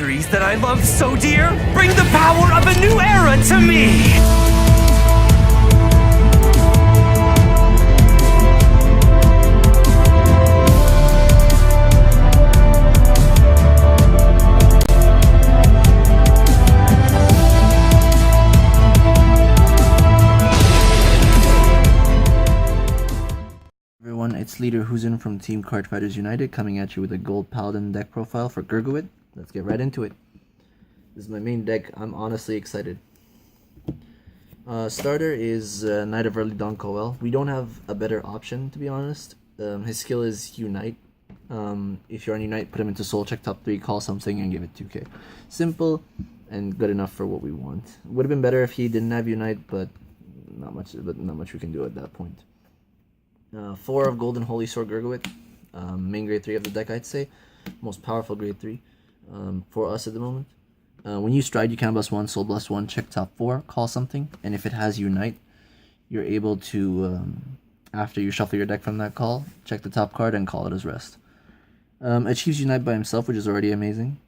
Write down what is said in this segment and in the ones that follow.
3s that I love so dear, bring the power of a new era to me! It's leader Huzen from Team Cardfighters United coming at you with a gold Paladin deck profile for Gurguit. Let's get right into it. This is my main deck. I'm honestly excited. Starter is Knight of Early Dawn Coel. We don't have a better option, to be honest. His skill is Unite. If you're on Unite, put him into Soul Check top 3, call something, and give it 2k. Simple and good enough for what we want. Would have been better if he didn't have Unite, but not much we can do at that point. 4 of Golden Holy Sword Gurguit, main grade 3 of the deck, I'd say. Most powerful grade 3 for us at the moment. When you stride, you can bless 1, soul bless 1, check top 4, call something, and if it has Unite, you're able to, after you shuffle your deck from that call, check the top card and call it as rest. Achieves Unite by himself, which is already amazing.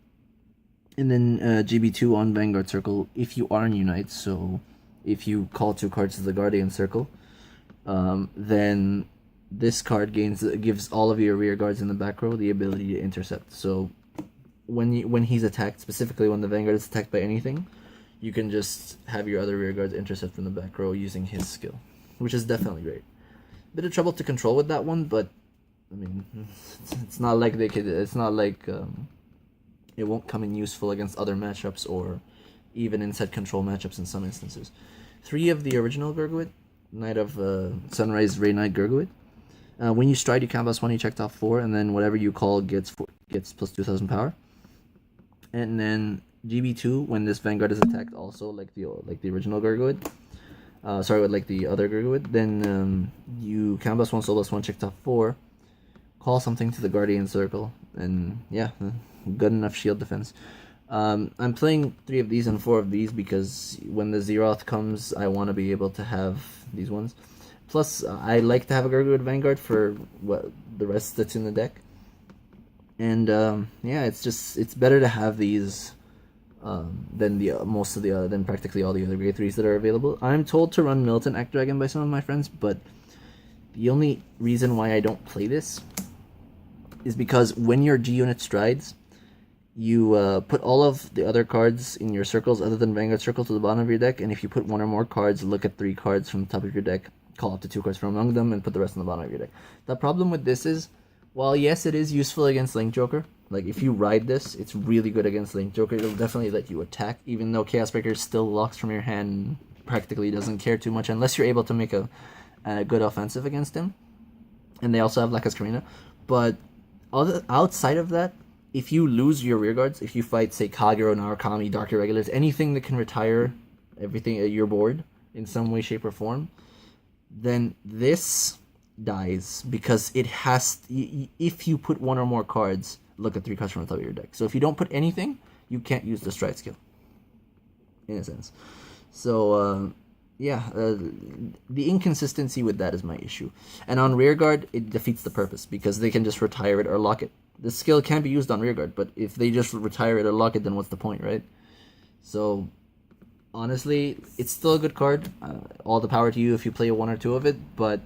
And then GB2 on Vanguard Circle, if you are in Unite, so if you call 2 cards to the Guardian Circle, then this card gives all of your rear guards in the back row the ability to intercept. So when he's attacked, specifically when the Vanguard is attacked by anything, you can just have your other rear guards intercept from the back row using his skill, which is definitely great. Bit of trouble to control with that one, but I mean, it's not like they could. It's not like it won't come in useful against other matchups or even in set control matchups in some instances. 3 of the original Gurguit, Knight of Sunrise Ray Knight Gurguit. When you stride, you can bless 1, you checked off 4, and then whatever you call gets plus 2,000 power. And then GB2, when this Vanguard is attacked, also like the original Gurguit, like the other Gurguit, then you can bless 1, soul bless 1, checked off 4, call something to the Guardian Circle, and yeah, good enough shield defense. I'm playing 3 of these and 4 of these because when the Zeroth comes, I want to be able to have these ones. Plus, I like to have a Gurguit Vanguard for the rest that's in the deck. And yeah, it's better to have these than practically all the other grade 3s that are available. I'm told to run Militant Act Dragon by some of my friends, but the only reason why I don't play this is because when your G unit strides, you put all of the other cards in your circles other than Vanguard Circle to the bottom of your deck, and if you put 1 or more cards, look at 3 cards from the top of your deck, call up to 2 cards from among them, and put the rest on the bottom of your deck. The problem with this is, while yes, it is useful against Link Joker, like if you ride this, it's really good against Link Joker. It'll definitely let you attack, even though Chaos Breaker still locks from your hand and practically doesn't care too much, unless you're able to make a good offensive against him. And they also have Laka's Karina. But outside of that, if you lose your rear guards, if you fight, say, Kagero, Narukami, Dark Irregulars, anything that can retire everything at your board in some way, shape, or form, then this dies because it has. If you put 1 or more cards, look at 3 cards from the top of your deck. So if you don't put anything, you can't use the stride skill, in a sense. So yeah, the inconsistency with that is my issue. And on rearguard, it defeats the purpose because they can just retire it or lock it. The skill can be used on rearguard, but if they just retire it or lock it, then what's the point, right? So honestly, it's still a good card. All the power to you if you play 1 or 2 of it, but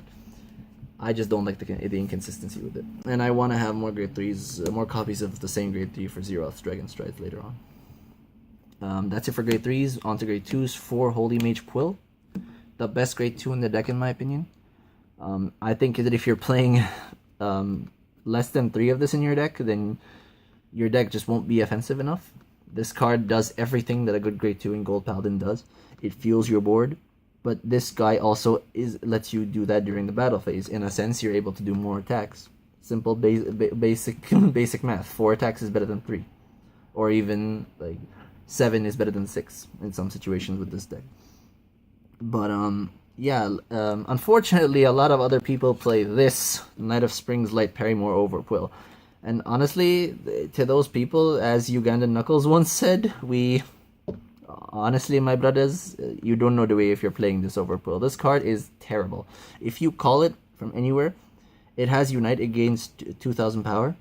I just don't like the inconsistency with it. And I want to have more grade 3s, more copies of the same grade 3 for Zeroth's Dragon Strides later on. That's it for grade 3s. On to grade 2s for Holy Mage Quill. The best grade 2 in the deck, in my opinion. I think that if you're playing less than 3 of this in your deck, then your deck just won't be offensive enough. This card does everything that a good grade 2 in Gold Paladin does. It fuels your board, but this guy also lets you do that during the battle phase. In a sense, you're able to do more attacks. Simple basic math. 4 attacks is better than 3. Or even like 7 is better than 6 in some situations with this deck. But yeah, unfortunately, a lot of other people play this Knight of Springs Light Perrimore over Quill. And honestly, to those people, as Ugandan Knuckles once said, honestly, my brothers, you don't know the way if you're playing this over Quill. This card is terrible. If you call it from anywhere, it has Unite against 2,000 power.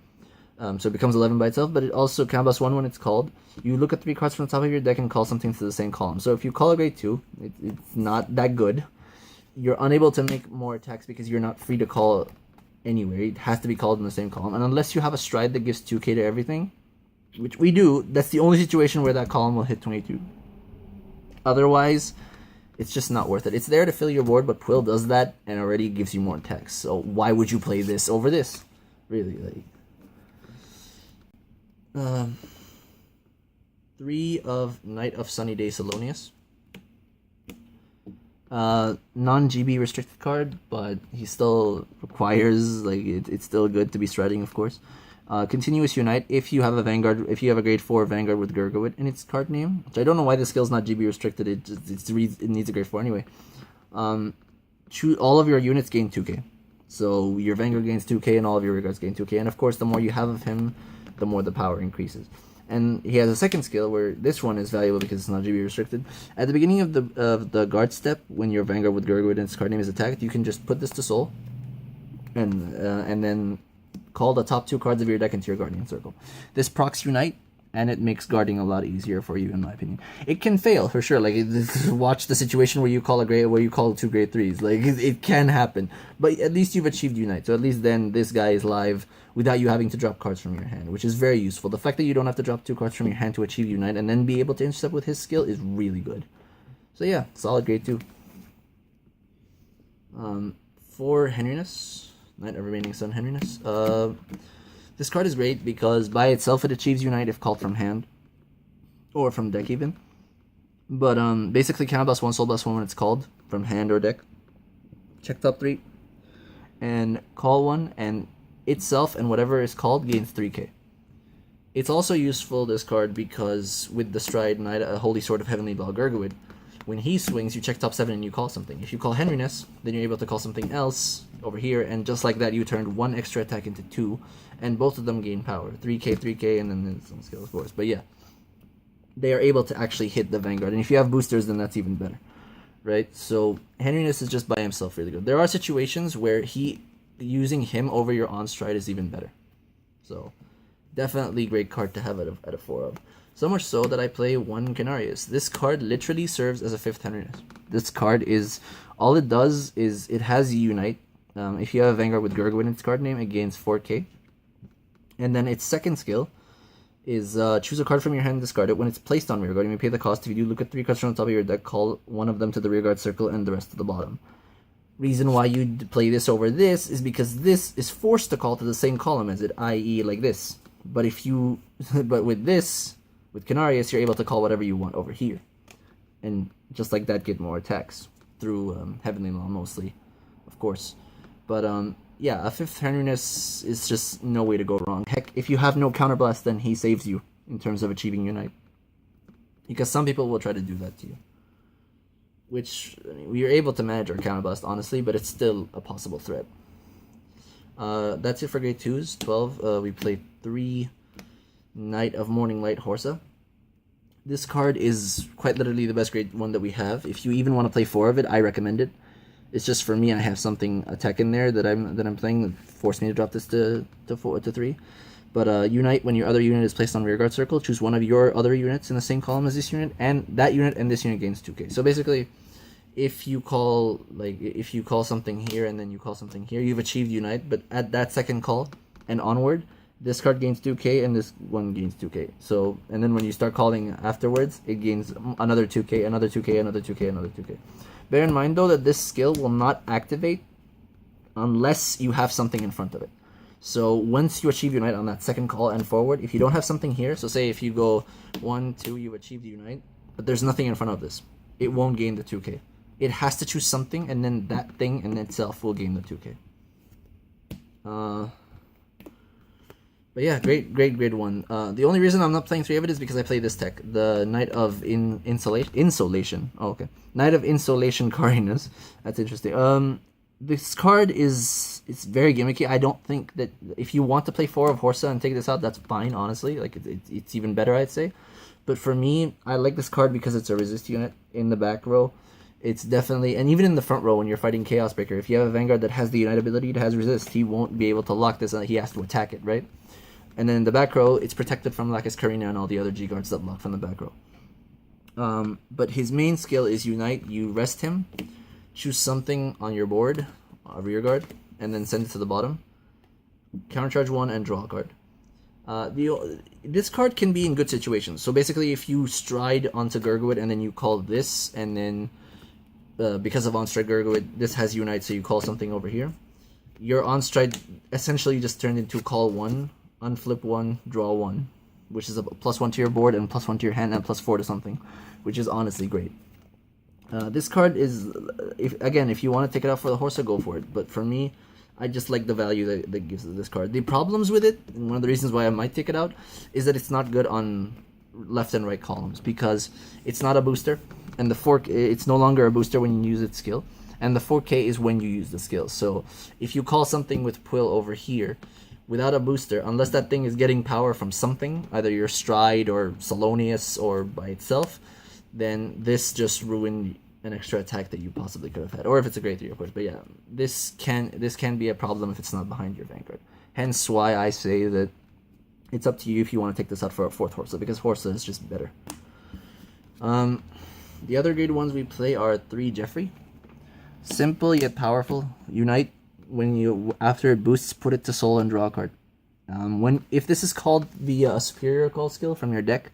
So it becomes 11 by itself, but it also combos 1 when it's called. You look at 3 cards from the top of your deck and call something to the same column. So if you call a grade 2, it's not that good. You're unable to make more attacks because you're not free to call anywhere. It has to be called in the same column. And unless you have a stride that gives 2k to everything, which we do, that's the only situation where that column will hit 22. Otherwise, it's just not worth it. It's there to fill your board, but Quill does that and already gives you more attacks. So why would you play this over this? Really, like... 3 of Knight of Sunny Day Salonius. Non-GB restricted card, but he still requires, like, it's still good to be striding, of course. Continuous Unite, if you have a Vanguard, if you have a grade 4 Vanguard with Gurguit in its card name, which I don't know why the skill's not GB restricted, it needs a grade 4 anyway. All of your units gain 2k. So your Vanguard gains 2k and all of your rearguards gain 2k, and of course the more you have of him, the more the power increases. And he has a second skill where this one is valuable because it's not GB restricted. At the beginning of the guard step, when your Vanguard with Gurguit and its card name is attacked, you can just put this to soul, and then call the top 2 cards of your deck into your Guardian Circle. This procs Unite, and it makes guarding a lot easier for you, in my opinion. It can fail for sure. Like, watch the situation where you call 2 grade 3s. Like, it can happen, but at least you've achieved Unite. So at least then this guy is live without you having to drop cards from your hand, which is very useful. The fact that you don't have to drop 2 cards from your hand to achieve Unite and then be able to intercept with his skill is really good. So yeah, solid grade 2. For Henriness, Knight of Remaining Sun Henriness. This card is great because by itself it achieves Unite if called from hand, or from deck even. But basically counter +1, soul +1 when it's called from hand or deck. Check top 3, and call 1, and itself and whatever is called gains 3k. It's also useful, this card, because with the stride Knight, a Holy Sword of Heavenly Ball Gurguit, when he swings, you check top 7 and you call something. If you call Henriness, then you're able to call something else over here, and just like that, you turned 1 extra attack into 2, and both of them gain power. 3k, 3k, and then some skill, of course. But yeah, they are able to actually hit the Vanguard, and if you have boosters, then that's even better, right? So Henriness is just by himself really good. There are situations where using him over your on stride is even better. So definitely great card to have at a 4 of. So much so that I play 1 Canarius. This card literally serves as a 5th Henriness. This card is, all it does is it has Unite. If you have a Vanguard with Gurguit in its card name, it gains 4k. And then its second skill is choose a card from your hand and discard it. When it's placed on rearguard, you may pay the cost. If you do, look at 3 cards from the top of your deck, call one of them to the rearguard circle and the rest to the bottom. Reason why you play this over this is because this is forced to call to the same column as it, i.e. like this. But with this, with Canarius, you're able to call whatever you want over here. And just like that, get more attacks through Heavenly Law mostly, of course. But yeah, a 5th Henriness is just no way to go wrong. Heck, if you have no counterblast, then he saves you in terms of achieving Unite. Because some people will try to do that to you. Which, I mean, we are able to manage our counterblast, honestly, but it's still a possible threat. That's it for grade 2s. 12, we played 3 Knight of Morning Light Horsa. This card is quite literally the best grade 1 that we have. If you even want to play 4 of it, I recommend it. It's just for me, I have a tech in there that I'm playing that forced me to drop this to 3. But Unite, when your other unit is placed on rearguard circle, choose one of your other units in the same column as this unit, and that unit and this unit gains 2k. So basically, if you call something here and then you call something here, you've achieved Unite. But at that second call and onward, this card gains 2k and this one gains 2k. So, and then when you start calling afterwards, it gains another 2k, another 2k, another 2k, another 2k. Bear in mind though that this skill will not activate unless you have something in front of it. So once you achieve Unite on that second call and forward, if you don't have something here, so say if you go 1, 2, you've achieved Unite, but there's nothing in front of this, it won't gain the 2k. It has to choose something, and then that thing in itself will gain the 2k. But yeah, great grade 1. The only reason I'm not playing 3 of it is because I play this tech, the Knight of Insolation. Oh, okay. Knight of Insolation Carinus. That's interesting. This card it's very gimmicky. I don't think that if you want to play 4 of Horsa and take this out, that's fine, honestly. Like, it's even better, I'd say. But for me, I like this card because it's a resist unit in the back row. It's definitely, and even in the front row when you're fighting Chaos Breaker, if you have a Vanguard that has the Unite ability, it has resist, he won't be able to lock this, he has to attack it, right? And then in the back row, it's protected from Lacus Carina and all the other G guards that block from the back row. But his main skill is Unite. You rest him, choose something on your board, a rear guard, and then send it to the bottom. Countercharge 1 and draw a card. This card can be in good situations. So basically, if you stride onto Gurguit and then you call this, and then because of on-stride Gurguit, this has Unite, so you call something over here. Your on-stride essentially just turned into call 1, unflip 1, draw 1, which is a +1 to your board and +1 to your hand and +4 to something, which is honestly great. This card is, if you want to take it out for the horse, go for it. But for me, I just like the value that gives this card. The problems with it, and one of the reasons why I might take it out, is that it's not good on left and right columns because it's not a booster, and the fork, it's no longer a booster when you use its skill, and the 4K is when you use the skill. So if you call something with Quill over here without a booster, unless that thing is getting power from something, either your Stride or Salonius or by itself, then this just ruined an extra attack that you possibly could have had, or if it's a great 3, of course. But yeah, this can be a problem if it's not behind your Vanguard. Hence why I say that it's up to you if you want to take this out for a 4th Horsa, because Horsa is just better. The other grade ones we play are 3 Jeffrey. Simple yet powerful. Unite. When you, after it boosts, put it to soul and draw a card. If this is called the superior call skill from your deck,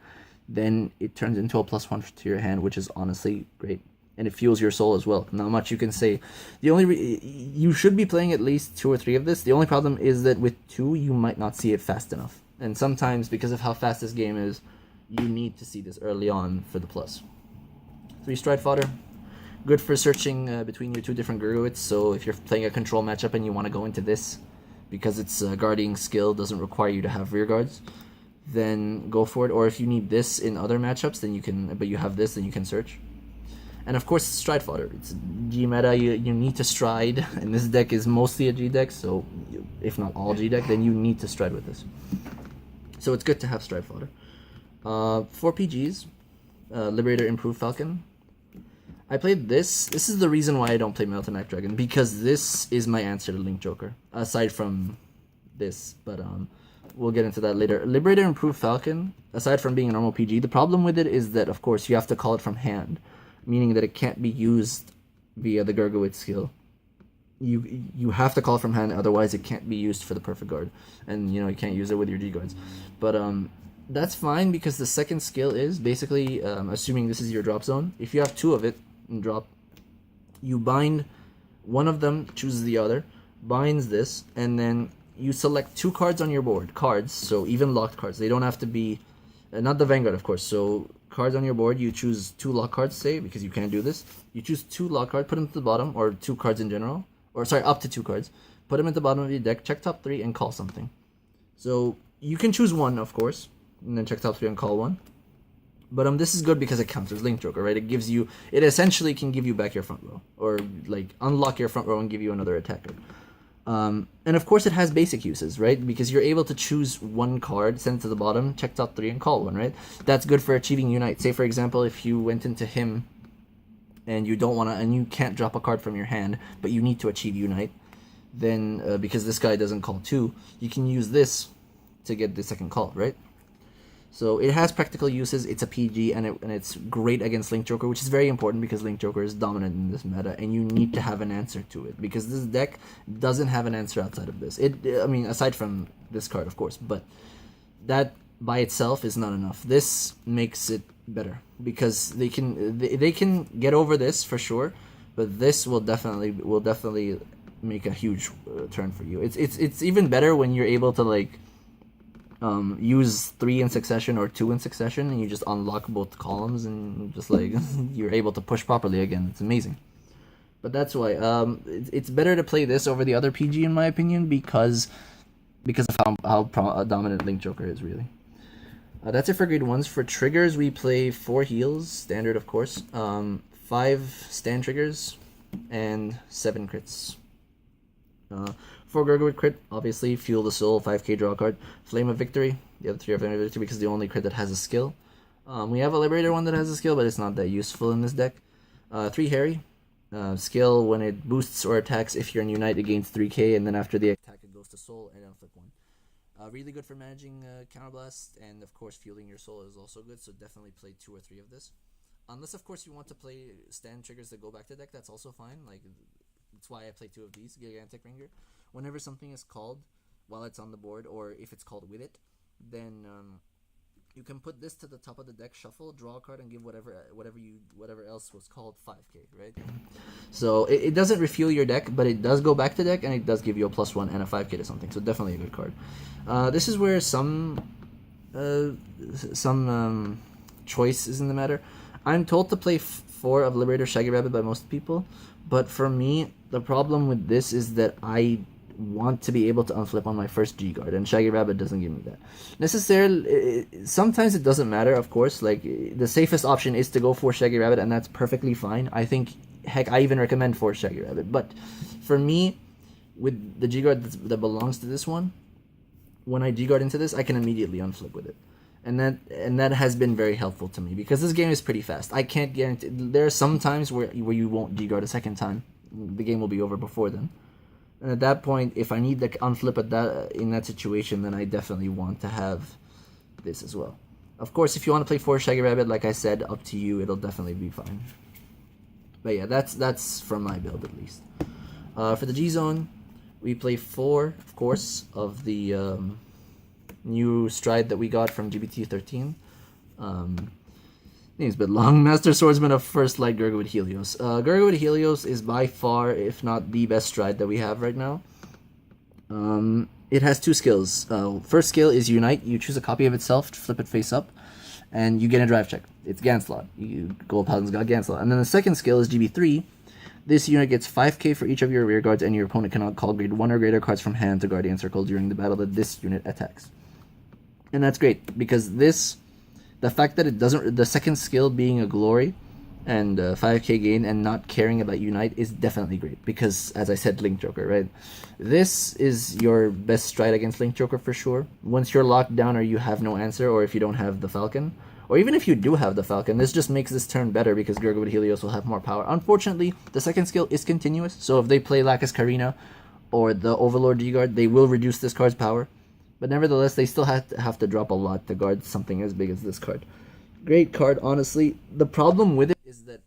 then it turns into a +1 to your hand, which is honestly great. And it fuels your soul as well. Not much you can say. You should be playing at least 2 or 3 of this. The only problem is that with 2, you might not see it fast enough. And sometimes, because of how fast this game is, you need to see this early on for the plus. 3 Stride Fodder. Good for searching between your 2 different Gurguits. So if you're playing a control matchup and you want to go into this, because its guarding skill doesn't require you to have rear guards, then go for it. Or if you need this in other matchups, then you can. But you have this, then you can search. And of course, Stride Fodder. It's G meta. You need to stride, and this deck is mostly a G deck. So if not all G deck, then you need to stride with this. So it's good to have Stride Fodder. 4 PGs. Liberator, Improved Falcon. I played this. This is the reason why I don't play Melton Act Dragon, because this is my answer to Link Joker, aside from this, but we'll get into that later. Liberator, Improved Falcon, aside from being a normal PG, the problem with it is that, of course, you have to call it from hand, meaning that it can't be used via the Gurguit skill. You have to call it from hand, otherwise it can't be used for the perfect guard, and you can't use it with your G guards. But that's fine, because the second skill is basically, assuming this is your drop zone, if you have 2 of it in drop, you bind one of them, chooses the other, binds this, and then you select 2 cards on your board. Cards, so even locked cards. They don't have to be, not the Vanguard, of course. So cards on your board, you choose 2 lock cards, say, because you can't do this. You choose 2 lock cards, put them to the bottom, or 2 cards in general, or sorry, up to 2 cards. Put them at the bottom of your deck, check top 3, and call something. So you can choose 1, of course, and then check top 3 and call 1. But this is good because it counters Link Joker, right? It essentially can give you back your front row, or like unlock your front row and give you another attacker. And of course it has basic uses, right? Because you're able to choose 1 card, send it to the bottom, check top 3, and call 1, right? That's good for achieving Unite. Say for example, if you went into him and you don't want to, and you can't drop a card from your hand, but you need to achieve Unite, then because this guy doesn't call 2, you can use this to get the second call, right? So it has practical uses. It's a PG, and it's great against Link Joker, which is very important because Link Joker is dominant in this meta, and you need to have an answer to it because this deck doesn't have an answer outside of this. Aside from this card, of course, but that by itself is not enough. This makes it better because they can get over this for sure, but this will definitely make a huge turn for you. It's even better when you're able to use 3 in succession or 2 in succession, and you just unlock both columns and just you're able to push properly again. It's amazing. But that's why it's better to play this over the other PG in my opinion because of how dominant Link Joker is really. That's it for grade 1s. For triggers, we play 4 heals, standard of course, 5 stand triggers, and 7 crits. 4 Gurguit crit, obviously, Fuel the Soul, 5k draw card. Flame of Victory, the other 3 are Flame of Victory because the only crit that has a skill. We have a Liberator one that has a skill, but it's not that useful in this deck. 3 Harry, skill when it boosts or attacks if you're in Unite, it gains 3k, and then after the attack it goes to Soul, and then flip 1. Really good for managing counterblast, and of course fueling your soul is also good, so definitely play 2 or 3 of this. Unless of course you want to play stand triggers that go back to deck, that's also fine. Like, that's why I play 2 of these. Gigantic Ringer. Whenever something is called while it's on the board, or if it's called with it, then you can put this to the top of the deck, shuffle, draw a card, and give whatever else was called 5k, right? So it doesn't refuel your deck, but it does go back to deck, and it does give you a +1 and a 5k to something. So definitely a good card. This is where some choice is in the matter. I'm told to play 4 of Liberator Shaggy Rabbit by most people, but for me, the problem with this is that I want to be able to unflip on my first G-Guard, and Shaggy Rabbit doesn't give me that. Necessarily, sometimes it doesn't matter, of course. Like, the safest option is to go for Shaggy Rabbit, and that's perfectly fine. I think, heck, I even recommend for Shaggy Rabbit. But for me, with the G-Guard that belongs to this one, when I G-Guard into this, I can immediately unflip with it. And that has been very helpful to me, because this game is pretty fast. I can't guarantee. There are some times where you won't G-Guard a second time. The game will be over before then. And at that point, if I need the unflip in that situation, then I definitely want to have this as well. Of course, if you want to play 4 Shaggy Rabbit, like I said, up to you. It'll definitely be fine. But yeah, that's from my build at least. For the G-Zone, we play 4, of course, of the new stride that we got from GBT13. Name's a bit long. Master Swordsman of First Light, Gurguit Helios. Gurguit Helios is by far, if not the best stride that we have right now. It has 2 skills. First skill is Unite. You choose a copy of itself, flip it face up, and you get a drive check. It's Ganslot. Gold Paladin's got Ganslot. And then the second skill is GB3. This unit gets 5k for each of your rear guards, and your opponent cannot call grade 1 or greater cards from hand to Guardian Circle during the battle that this unit attacks. And that's great, because the fact that it doesn't, the second skill being a glory and 5k gain and not caring about Unite is definitely great, because, as I said, Link Joker, right? This is your best stride against Link Joker for sure. Once you're locked down or you have no answer, or if you don't have the Falcon, or even if you do have the Falcon, this just makes this turn better, because Gurguit Helios will have more power. Unfortunately, the second skill is continuous, so if they play Lacus Karina or the Overlord G-Guard, they will reduce this card's power. But nevertheless, they still have to drop a lot to guard something as big as this card. Great card, honestly. The problem with it is that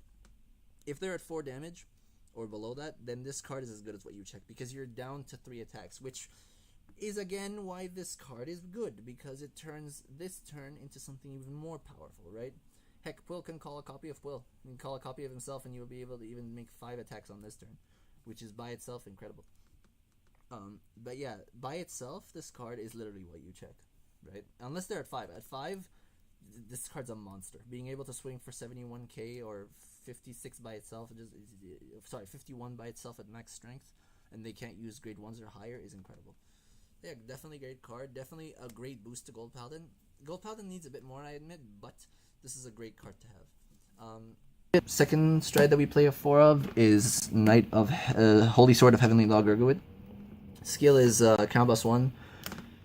if they're at 4 damage or below that, then this card is as good as what you check, because you're down to 3 attacks, which is again why this card is good, because it turns this turn into something even more powerful, right? Heck, Quill can call a copy of Quill. He can call a copy of himself, and you'll be able to even make 5 attacks on this turn, which is by itself incredible. But yeah, by itself, this card is literally what you check, right? Unless they're at 5. At 5, this card's a monster. Being able to swing for 71k or 56 by itself, 51 by itself at max strength, and they can't use grade 1s or higher is incredible. Yeah, definitely great card. Definitely a great boost to Gold Paladin. Gold Paladin needs a bit more, I admit, but this is a great card to have. Second stride that we play a 4 of is Knight of Holy Sword of Heavenly Law Gurguit. Skill is count +1.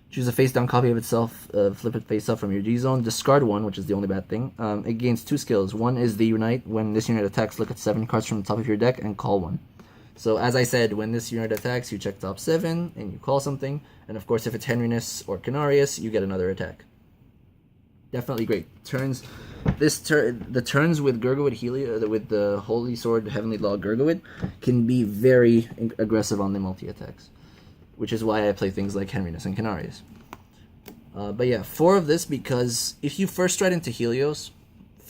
Choose a face down copy of itself, flip it face up from your G-Zone. Discard 1, which is the only bad thing. It gains 2 skills. One is the Unite. When this unit attacks, look at 7 cards from the top of your deck and call 1. So as I said, when this unit attacks, you check top 7 and you call something. And of course, if it's Henrinus or Canarius, you get another attack. Definitely great. The turns with Gurguit Helios, with the Holy Sword Heavenly Law Gurguit, can be very aggressive on the multi-attacks, which is why I play things like Henrinus and Canarius. But yeah, 4 of this, because if you first stride into Helios,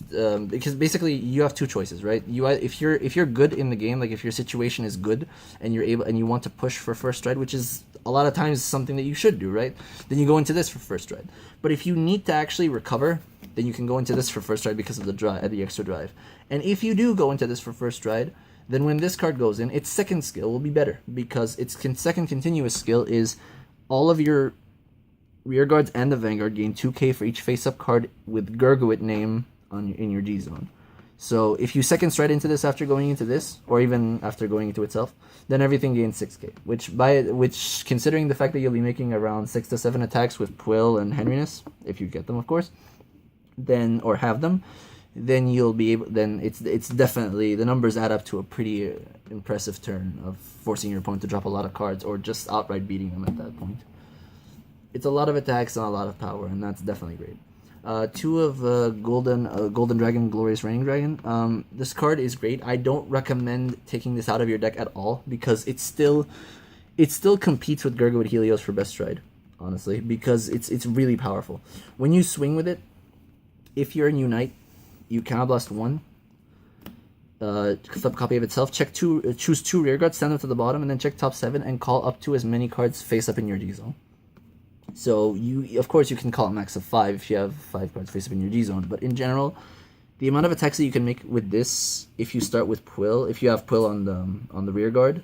because basically you have 2 choices, right? If you're good in the game, like if your situation is good and you're able and you want to push for first stride, which is a lot of times something that you should do, right? Then you go into this for first stride. But if you need to actually recover, then you can go into this for first stride because of the extra drive. And if you do go into this for first stride, then when this card goes in, its second skill will be better, because its second continuous skill is all of your rear guards and the Vanguard gain 2k for each face-up card with Gurguit name in your G-Zone. So if you second stride into this after going into this, or even after going into itself, then everything gains 6k, which considering the fact that you'll be making around 6 to 7 attacks with Quill and Henrinus, if you get them of course, then, or have them, then you'll be able, then it's definitely, the numbers add up to a pretty impressive turn of forcing your opponent to drop a lot of cards or just outright beating them at that point. It's a lot of attacks and a lot of power, and that's definitely great. Two of Golden Dragon, Glorious Reigning Dragon. This card is great. I don't recommend taking this out of your deck at all because it still competes with Gurguit Helios for best stride, honestly, because it's really powerful. When you swing with it, if you're in Unite, you cannot blast one. Flip a copy of itself. Choose two rear guards, send them to the bottom, and then check top 7 and call up to as many cards face up in your G zone. So of course you can call a max of 5 if you have 5 cards face up in your G zone, but in general, the amount of attacks that you can make with this, if you start with Quill, if you have Quill on the rear guard,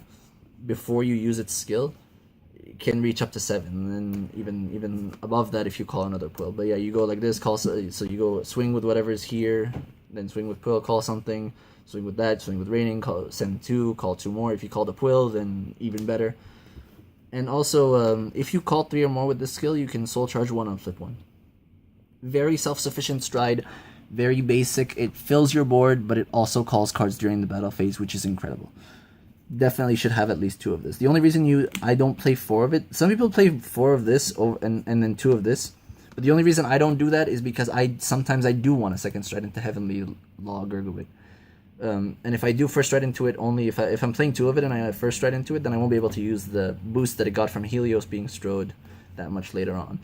before you use its skill, can reach up to 7, and then even above that if you call another Quill. But yeah, you go like this, so you go swing with whatever's here, then swing with Quill, call something, swing with that, swing with Raining, send 2, call 2 more. If you call the Quill, then even better. And also, if you call 3 or more with this skill, you can soul charge 1 on flip 1. Very self-sufficient stride, very basic. It fills your board, but it also calls cards during the battle phase, which is incredible. Definitely should have at least 2 of this. The only reason I don't play 4 of it, some people play 4 of this and then 2 of this, but the only reason I don't do that is because sometimes I do want a second stride into Heavenly Law Gurguit. And if I do first stride into it only if I'm playing 2 of it and I first stride into it, then I won't be able to use the boost that it got from Helios being strode that much later on.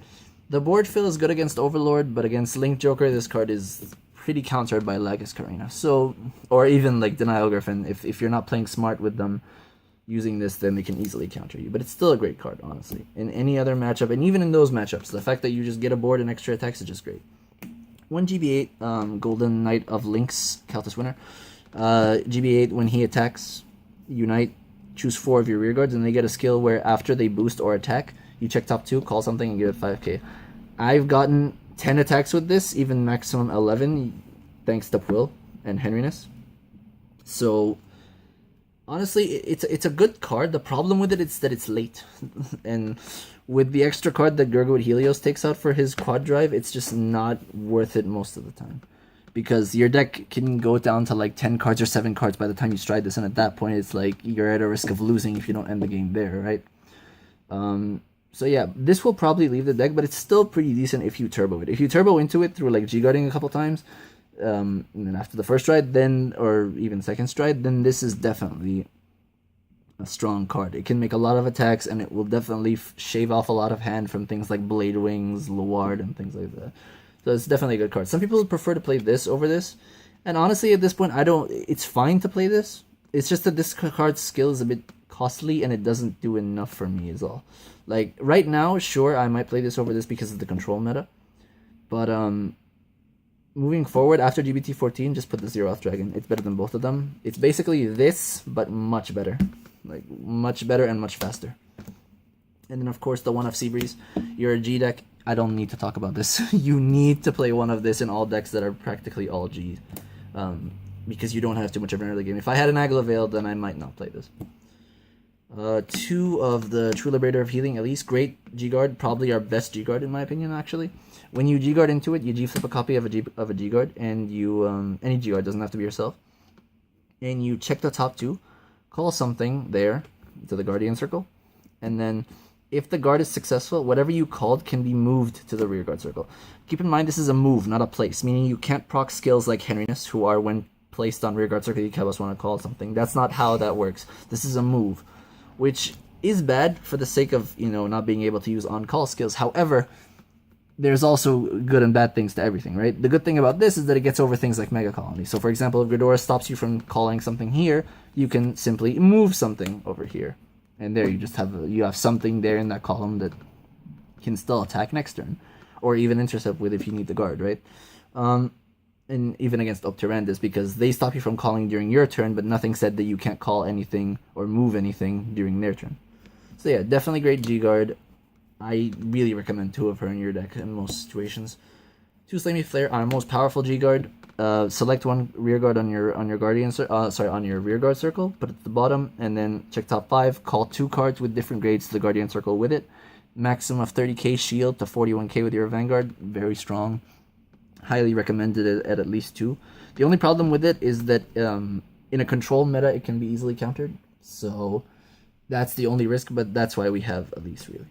The board fill is good against Overlord, but against Link Joker, this card is pretty countered by Lagus Karina. So, or even like Denial Griffin, if you're not playing smart with them using this, then they can easily counter you. But it's still a great card, honestly. In any other matchup, and even in those matchups, the fact that you just get a board and extra attacks is just great. 1 GB8, Golden Knight of Lynx, Caltus winner. GB8, when he attacks, Unite, choose 4 of your rear guards, and they get a skill where after they boost or attack, you check top 2, call something, and give it 5k. I've gotten 10 attacks with this, even maximum 11, thanks to Quill and Henriness. So, honestly, it's a good card. The problem with it is that it's late. And with the extra card that Gurguit Helios takes out for his quad drive, it's just not worth it most of the time. Because your deck can go down to like 10 cards or 7 cards by the time you stride this, and at that point it's like you're at a risk of losing if you don't end the game there, right? So yeah, this will probably leave the deck, but it's still pretty decent if you turbo it. If you turbo into it through like G-guarding a couple times, and then after the first stride, then or even second stride, then this is definitely a strong card. It can make a lot of attacks, and it will definitely shave off a lot of hand from things like Blade Wings, Luard, and things like that. So it's definitely a good card. Some people prefer to play this over this. And honestly, at this point, it's fine to play this. It's just that this card's skill is a bit costly and it doesn't do enough for me is all. Like, right now, sure, I might play this over this because of the control meta. But, moving forward, after GBT14, just put the Zeroth Dragon. It's better than both of them. It's basically this, but much better. Like, much better and much faster. And then, of course, the 1 of Seabreeze. You're a G deck. I don't need to talk about this. You need to play 1 of this in all decks that are practically all G. Because you don't have too much of an early game. If I had an Agla Veil, then I might not play this. 2 of the True Liberator of Healing, at least. Great G-Guard. Probably our best G-Guard, in my opinion, actually. When you G-Guard into it, you G-flip a copy of a G-Guard. And you, any G-Guard, doesn't have to be yourself. And you check the top 2. Call something there to the Guardian Circle. And then, if the guard is successful, whatever you called can be moved to the rear guard circle. Keep in mind, this is a move, not a place, meaning you can't proc skills like Henriness, who are, when placed on rear guard circle, you can want to call something. That's not how that works. This is a move, which is bad for the sake of, not being able to use on-call skills. However, there's also good and bad things to everything, right? The good thing about this is that it gets over things like Mega Colony. So, for example, if Ghidorah stops you from calling something here, you can simply move something over here. And there you just have something there in that column that can still attack next turn, or even intercept with if you need the guard, right? And even against Optyrandus, because they stop you from calling during your turn, but nothing said that you can't call anything or move anything during their turn. So yeah, definitely great G-Guard. I really recommend 2 of her in your deck in most situations. 2 Slimy Flare, our most powerful G-Guard. Select 1 rear guard on your Guardian, on your rear guard circle. Put it at the bottom, and then check top 5. Call 2 cards with different grades to the Guardian circle with it. Maximum of 30k shield to 41k with your Vanguard. Very strong. Highly recommended it at least 2. The only problem with it is that in a control meta, it can be easily countered. So that's the only risk, but that's why we have at least, really.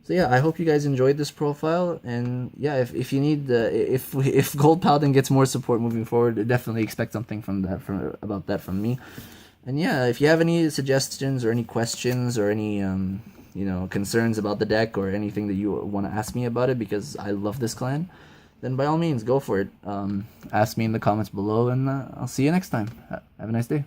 So yeah, I hope you guys enjoyed this profile, and yeah, if you need if Gold Paladin gets more support moving forward, definitely expect something about that from me. And yeah, if you have any suggestions or any questions or any concerns about the deck or anything that you want to ask me about it, because I love this clan, then by all means go for it. Ask me in the comments below, and I'll see you next time. Have a nice day.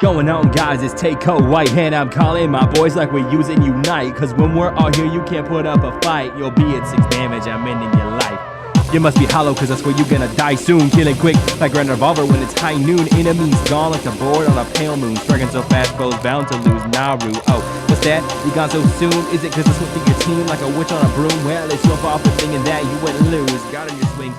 Going on, guys, it's Takeo White Hand. I'm calling my boys like we're using Unite. Cause when we're all here, you can't put up a fight. You'll be at 6 damage, I'm ending your life. You must be hollow, cause that's where you're gonna die soon. Killing quick like Grand Revolver when it's high noon. Enemies gone like the board on a pale moon. Striking so fast, foes bound to lose. Naru, oh, what's that? You gone so soon? Is it cause it's with your team like a witch on a broom? Well, it's your fault for thinking that you wouldn't lose. Got on your swing.